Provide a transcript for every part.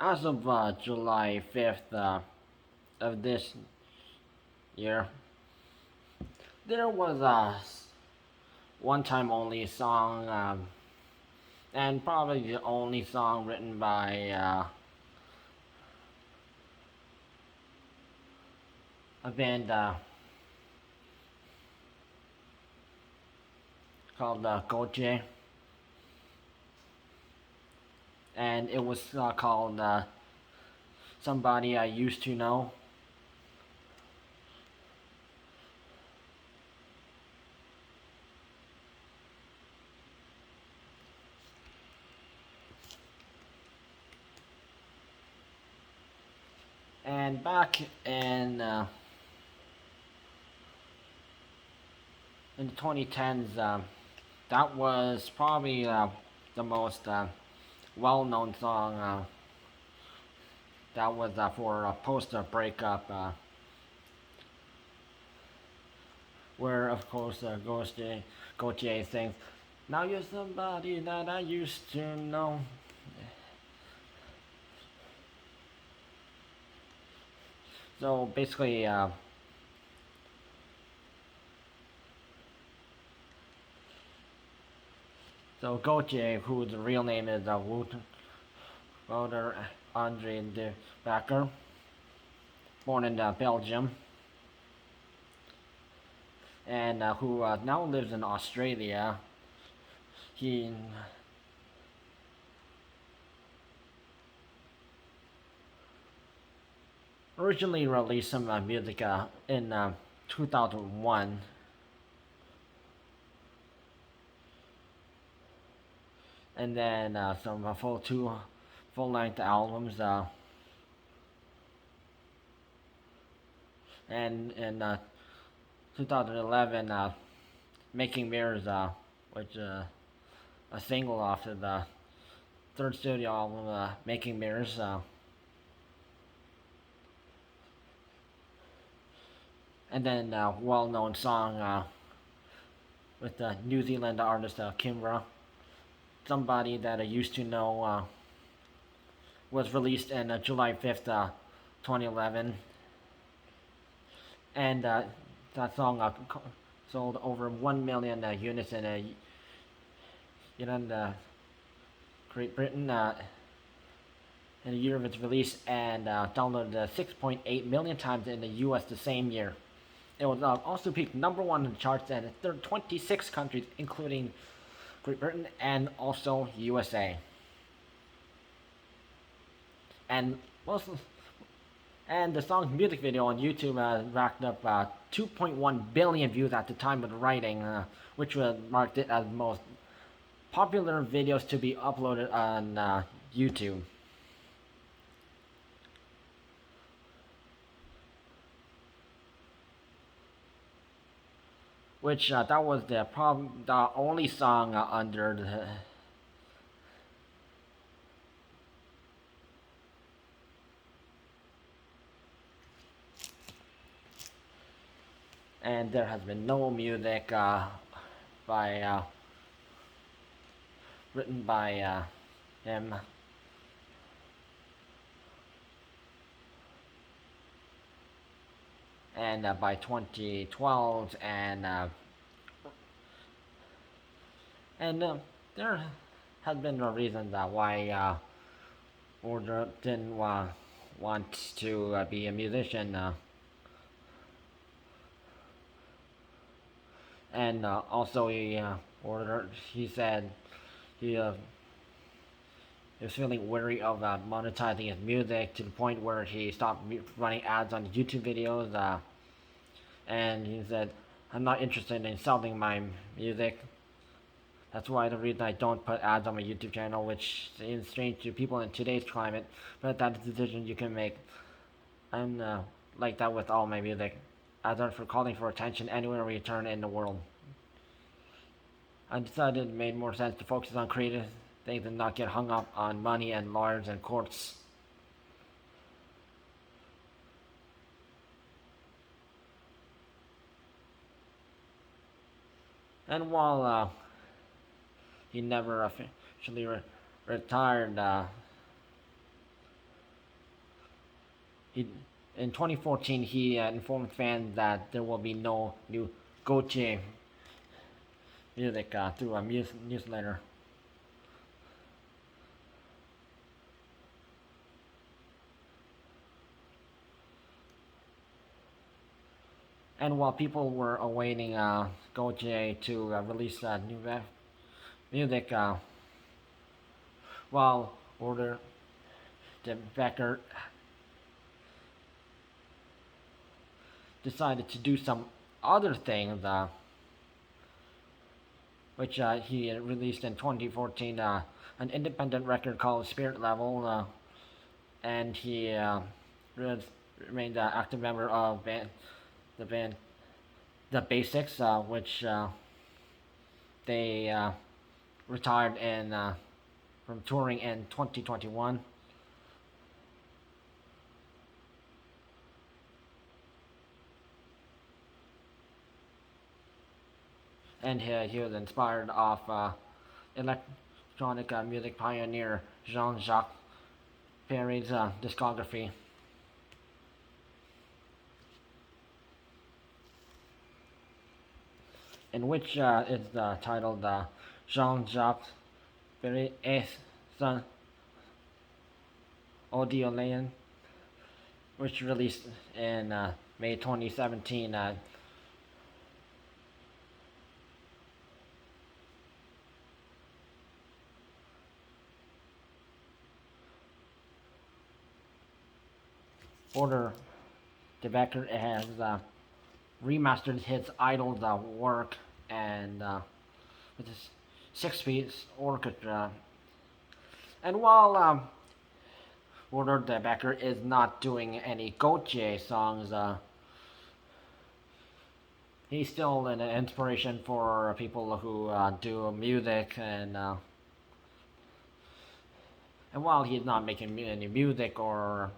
As of July 5th of this year, there was a one time only song, and probably the only song written by a band called Gotye, and it was called Somebody I Used to Know. And back in the 2010s, that was probably the most well-known song that was for a post breakup, where of course Gotye sings, "Now you're somebody that I used to know." So basically, so Gotye, whose real name is Wouter Andre De Becker, born in Belgium, and who now lives in Australia. He originally released some music in 2001, and then some full-length albums, and in 2011, Making Mirrors, which a single off of the third studio album, Making Mirrors. And then a well-known song with the New Zealand artist Kimbra, Somebody That I Used to Know, was released in July 5th, 2011. And that song sold over 1 million units in Great Britain in the year of its release, and downloaded 6.8 million times in the US the same year. It was also peaked #1 in the charts in 26 countries, including Great Britain and also USA. And the song's music video on YouTube racked up 2.1 billion views at the time of the writing, which marked it as the most popular videos to be uploaded on YouTube. Which that was the only song under the and there has been no music by written by him. And by 2012, and there has been no reason why Wouter didn't want to be a musician. And also he said he was feeling weary of monetizing his music to the point where he stopped running ads on YouTube videos. And he said, "I'm not interested in selling my music. That's why the reason I don't put ads on my YouTube channel," which seems strange to people in today's climate, but that's a decision you can make. I'm like that with all my music. Ads are for calling for attention anywhere we turn in the world. I decided it made more sense to focus on creative things and not get hung up on money and lawyers and courts. And while he never officially retired, he in 2014 he informed fans that there will be no new Gotye music through a newsletter. And while people were awaiting Gotye to release new music, while Wouter De Becker decided to do some other things, which he released in 2014, an independent record called Spirit Level, and he remained an active member of the band The Basics, which they retired from touring in 2021. And he was inspired off electronic music pioneer Jean-Jacques Perrey's discography. In which is titled Jean-Jacques Perrey et Son Oindionline, which released in May 2017. Wouter De Becker has remastered his idol's work and with his six-piece orchestra. And while Wouter De Becker is not doing any Gotye songs, he's still an inspiration for people who do music, and while he's not making any music or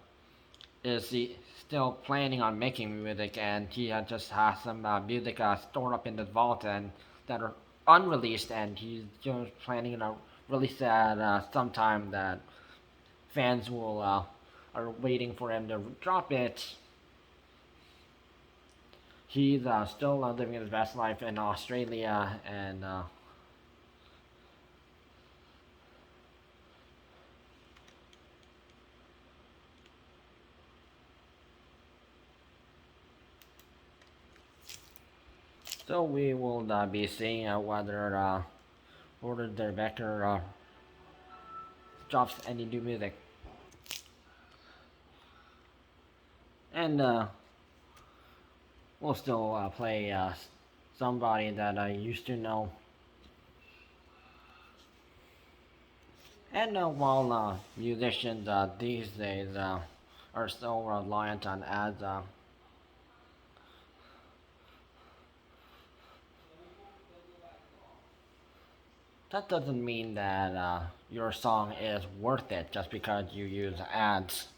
is he still planning on making music, and he just has some music stored up in the vault and that are unreleased, and he's just planning to release that sometime that fans will are waiting for him to drop it. He's still living his best life in Australia, and so we will be seeing whether Wouter De Becker drops any new music. And we'll still play somebody that I used to know. And while musicians these days are so reliant on ads, that doesn't mean that your song is worth it just because you use ads.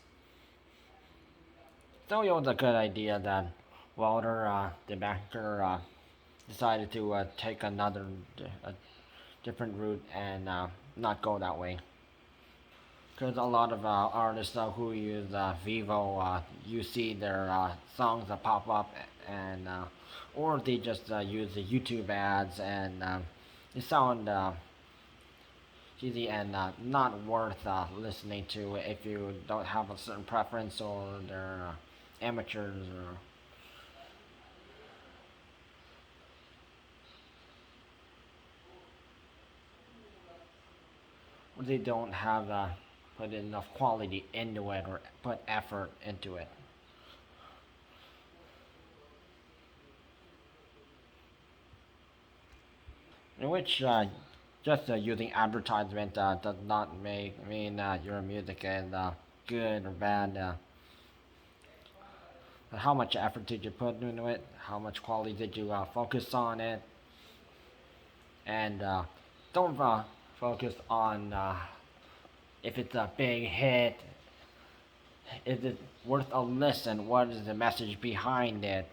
So it was a good idea that Wouter De Becker decided to take a different route and not go that way. Because a lot of artists who use Vivo, you see their songs pop up, and or they just use the YouTube ads, and they sound cheesy and not worth listening to if you don't have a certain preference, or they're amateurs, or they don't have put enough quality into it or put effort into it. In which just using advertisement does not mean your music is good or bad. But how much effort did you put into it? How much quality did you focus on it? And don't focus on if it's a big hit. Is it worth a listen? What is the message behind it?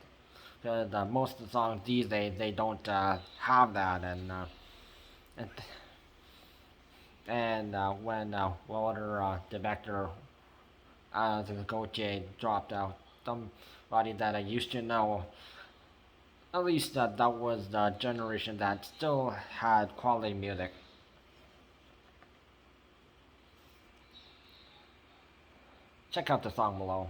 Because most of the songs these days they don't have that, and when Wouter De Becker as Gotye dropped out. Somebody that I used to know, at least that was the generation that still had quality music. Check out the song below.